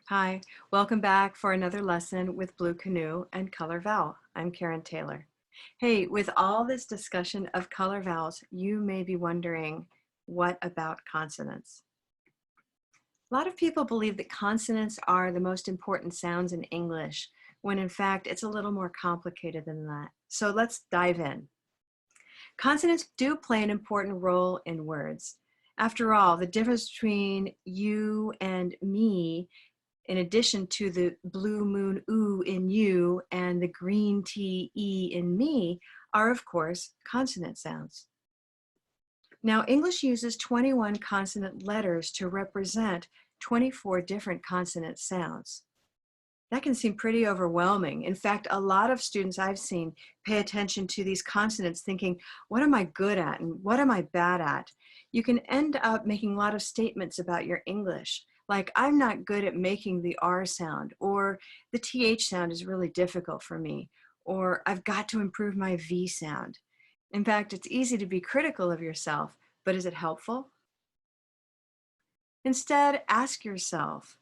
Hi, welcome back for another lesson with Blue Canoe and Color Vowel. I'm Karen Taylor. Hey, with all this discussion of color vowels, you may be wondering, what about consonants? A lot of people believe that consonants are the most important sounds in English, when in fact it's a little more complicated than that. So let's dive in. Consonants do play an important role in words. After all, the difference between you and me, in addition to the blue moon ooh in you and the green tea e in me, are of course consonant sounds. Now, English uses 21 consonant letters to represent 24 different consonant sounds. That can seem pretty overwhelming. In fact, a lot of students I've seen pay attention to these consonants thinking, what am I good at and what am I bad at? You can end up making a lot of statements about your English, like I'm not good at making the R sound, or the TH sound is really difficult for me, or I've got to improve my V sound. In fact, it's easy to be critical of yourself, but is it helpful? Instead, ask yourself,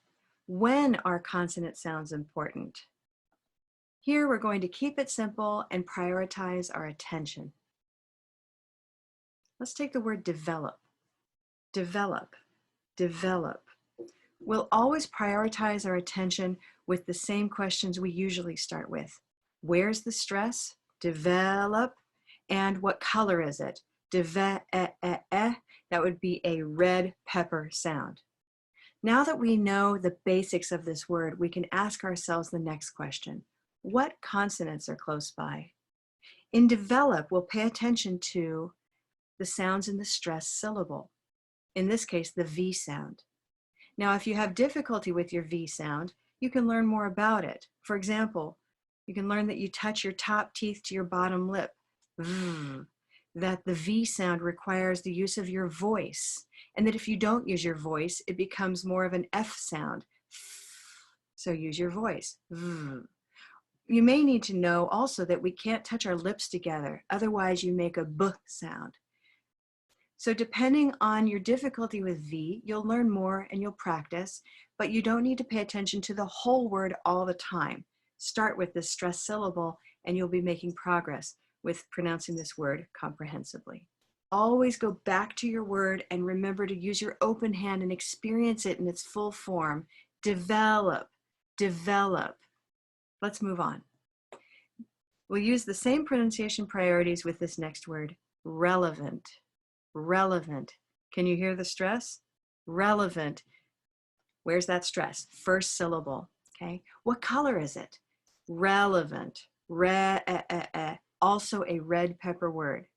when are consonant sounds important? Here, we're going to keep it simple and prioritize our attention. Let's take the word develop. Develop, develop. We'll always prioritize our attention with the same questions we usually start with. Where's the stress? Develop. And what color is it? That would be a red pepper sound. Now that we know the basics of this word, we can ask ourselves the next question. What consonants are close by? In develop, we'll pay attention to the sounds in the stressed syllable. In this case, the V sound. Now, if you have difficulty with your V sound, you can learn more about it. For example, you can learn that you touch your top teeth to your bottom lip. That the V sound requires the use of your voice, and that if you don't use your voice, it becomes more of an F sound. So use your voice. You may need to know also that we can't touch our lips together, otherwise you make a B sound. So depending on your difficulty with V, you'll learn more and you'll practice, but you don't need to pay attention to the whole word all the time. Start with this stressed syllable and you'll be making progress with pronouncing this word comprehensively. Always go back to your word and remember to use your open hand and experience it in its full form. Develop, develop. Let's move on. We'll use the same pronunciation priorities with this next word, relevant, relevant. Can you hear the stress? Relevant. Where's that stress? First syllable, okay? What color is it? Relevant, also a red pepper word.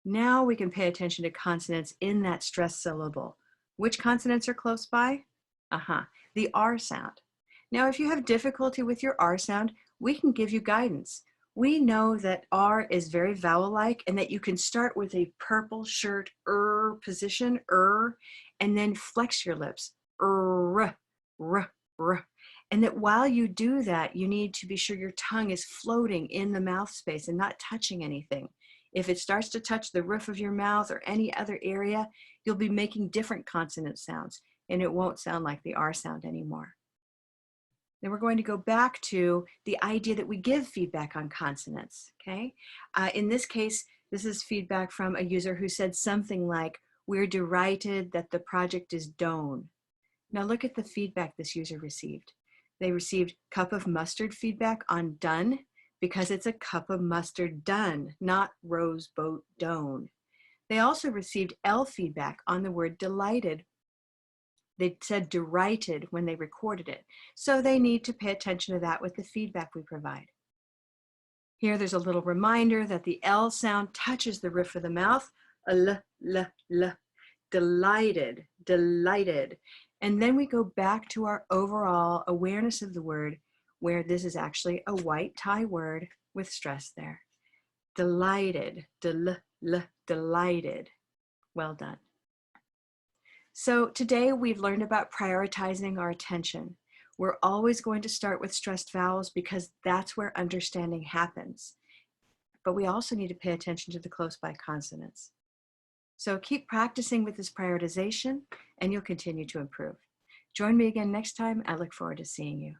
Now we can pay attention to consonants in that stressed syllable. Which consonants are close by? The R sound. Now, if you have difficulty with your R sound, we can give you guidance. We know that R is very vowel-like and that you can start with a purple shirt position, and then flex your lips, and that while you do that, you need to be sure your tongue is floating in the mouth space and not touching anything. If it starts to touch the roof of your mouth or any other area, you'll be making different consonant sounds, and it won't sound like the R sound anymore. Then we're going to go back to the idea that we give feedback on consonants, okay? In this case, this is feedback from a user who said something like, we're delighted that the project is done. Now look at the feedback this user received. They received cup of mustard feedback on done because it's a cup of mustard done, not rose boat done. They also received L feedback on the word delighted. They said derighted when they recorded it. So they need to pay attention to that with the feedback we provide. Here there's a little reminder that the L sound touches the roof of the mouth. L. Delighted, delighted. And then we go back to our overall awareness of the word, where this is actually a white tie word with stress there. Delighted, delighted. Well done. So today we've learned about prioritizing our attention. We're always going to start with stressed vowels because that's where understanding happens. But we also need to pay attention to the close by consonants. So keep practicing with this prioritization and you'll continue to improve. Join me again next time. I look forward to seeing you.